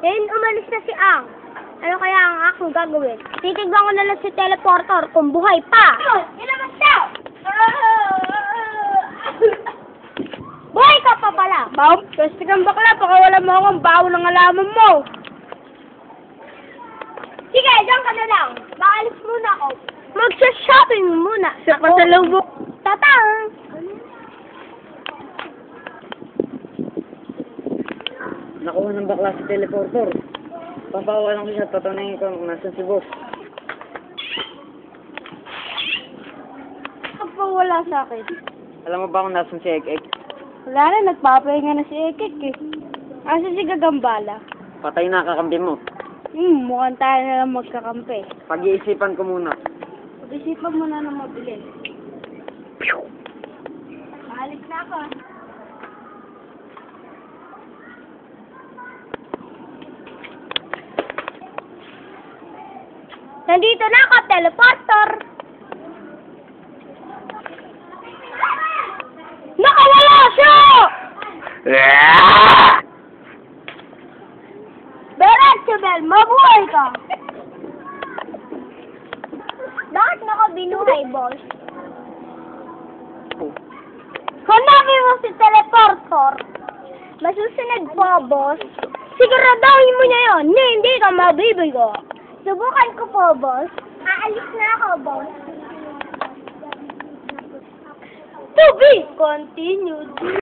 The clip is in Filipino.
Ngayon umalis na si Ang. Ano kaya ang aking gagawin? Titignan ko na lang si teleporter kung buhay pa. Ilabas daw! Buhay ka pa pala. Baw, pweste kang bakla. Baka wala mo akong bawo ng alaman mo. Sige, dyan ka na lang. Maalis muna ako. Magsa-shopping muna. Sa pasalubok. Tatang! Nakuha ng bakla si teleporter. Pampawalan ko siya, tatanungin ko kung nasan si boss. Pagpawala sa akin. Alam mo ba kung nasan si Ek? Wala na, nagpapahinga na si Ekek eh. Asa si Gagambala? Patay na kakampi mo. Mukhang tayo na lang magkakampi. Pag-iisipan ko muna. Pag-isipan mo na ng mabilis. Alis na ako. Nandito na ako, teleporter. Nakawala siya! Beretsuvel, mabuhay ka! Bakit na ako binuhay, boss? Hanapin mo si teleporter. Masusunod po, boss. Siguraduhin mo niya yun. Hindi ka mabibigo. Subukan ko po, boss. Aalis na ako, boss. To be continued.